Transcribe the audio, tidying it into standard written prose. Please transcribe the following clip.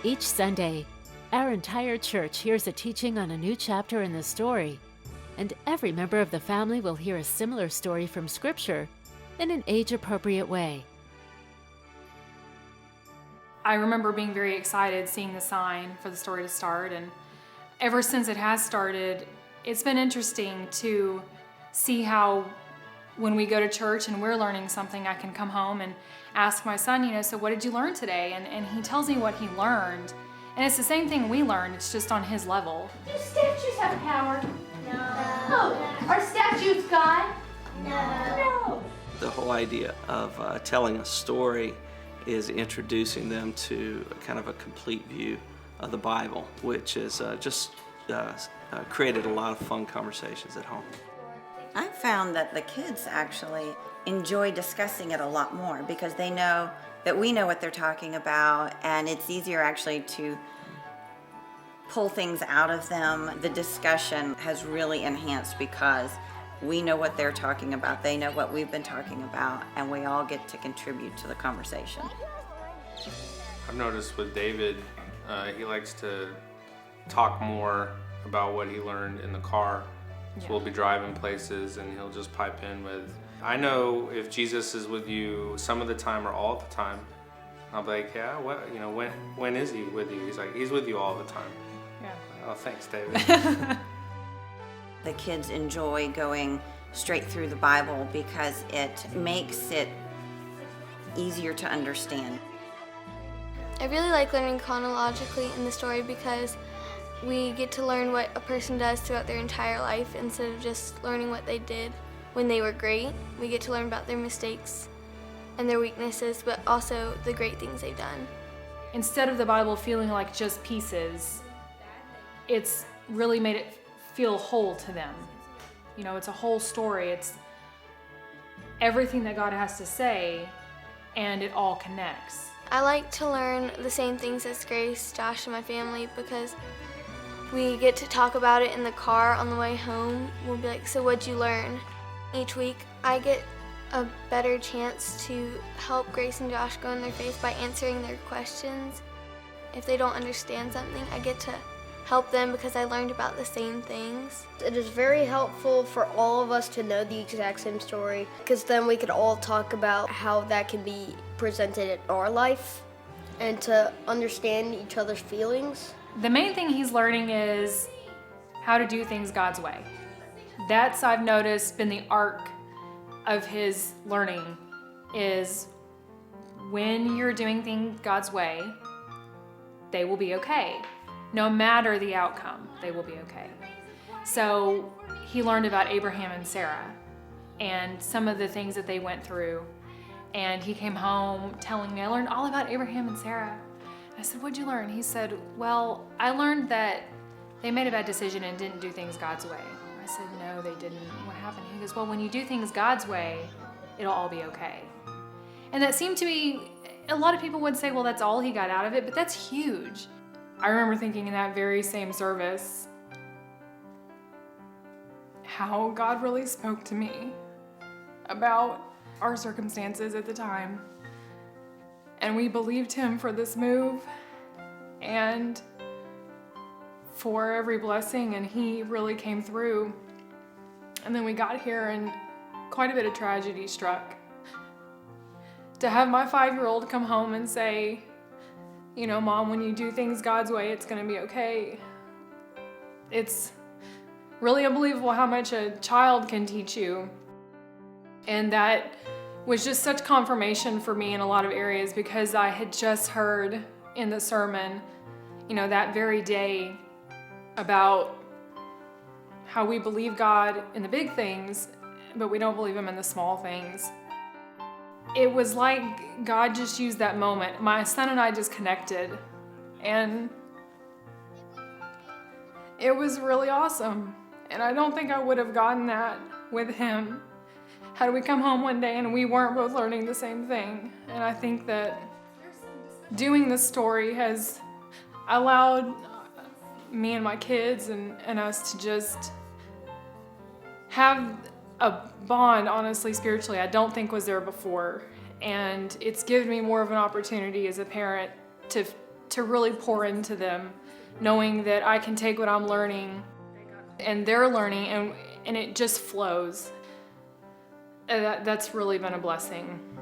Each Sunday, our entire church hears a teaching on a new chapter in the story, and every member of the family will hear a similar story from Scripture in an age-appropriate way. I remember being very excited seeing the sign for the story to start, and ever since it has started, it's been interesting to see how when we go to church and we're learning something, I can come home and ask my son, so what did you learn today? And he tells me what he learned. And it's the same thing we learned, it's just on his level. Do statues have power? No. Are statues God? No. The whole idea of telling a story is introducing them to kind of a complete view of the Bible, which is just created a lot of fun conversations at home. I found that the kids actually enjoy discussing it a lot more because they know that we know what they're talking about, and it's easier actually to pull things out of them. The discussion has really enhanced because we know what they're talking about, they know what we've been talking about, and we all get to contribute to the conversation. I've noticed with David, he likes to talk more about what he learned in the car. So we'll be driving places and he'll just pipe in with, I know if Jesus is with you some of the time or all the time. I'll be like, yeah, what, when is he with you? He's like, he's with you all the time. Yeah. Oh, thanks, David. The kids enjoy going straight through the Bible because it makes it easier to understand. I really like learning chronologically in the story because we get to learn what a person does throughout their entire life instead of just learning what they did when they were great. We get to learn about their mistakes and their weaknesses, but also the great things they've done. Instead of the Bible feeling like just pieces, it's really made it feel whole to them. It's a whole story. It's everything that God has to say, and it all connects. I like to learn the same things as Grace, Josh, and my family because we get to talk about it in the car on the way home. We'll be like, so what'd you learn? Each week, I get a better chance to help Grace and Josh go in their faith by answering their questions. If they don't understand something, I get to help them because I learned about the same things. It is very helpful for all of us to know the exact same story because then we could all talk about how that can be presented in our life and to understand each other's feelings. The main thing he's learning is how to do things God's way. That's, I've noticed, been the arc of his learning is when you're doing things God's way, they will be okay. No matter the outcome, they will be okay. So he learned about Abraham and Sarah and some of the things that they went through. And he came home telling me, I learned all about Abraham and Sarah. I said, what'd you learn? He said, well, I learned that they made a bad decision and didn't do things God's way. I said, no, they didn't. What happened? He goes, well, when you do things God's way, it'll all be okay. And that seemed to be, a lot of people would say, well, that's all he got out of it, but that's huge. I remember thinking in that very same service how God really spoke to me about our circumstances at the time. And we believed him for this move and for every blessing, and he really came through. And then we got here and quite a bit of tragedy struck. To have my 5-year-old come home and say, Mom, when you do things God's way, it's gonna be okay. It's really unbelievable how much a child can teach you. And that was just such confirmation for me in a lot of areas because I had just heard in the sermon, that very day about how we believe God in the big things, but we don't believe him in the small things. It was like God just used that moment. My son and I just connected, and it was really awesome. And I don't think I would have gotten that with him had we come home one day and we weren't both learning the same thing. And I think that doing this story has allowed me and my kids and us to just have a bond, honestly, spiritually, I don't think was there before. And it's given me more of an opportunity as a parent to to really pour into them, knowing that I can take what I'm learning and they're learning, and it just flows. That's really been a blessing.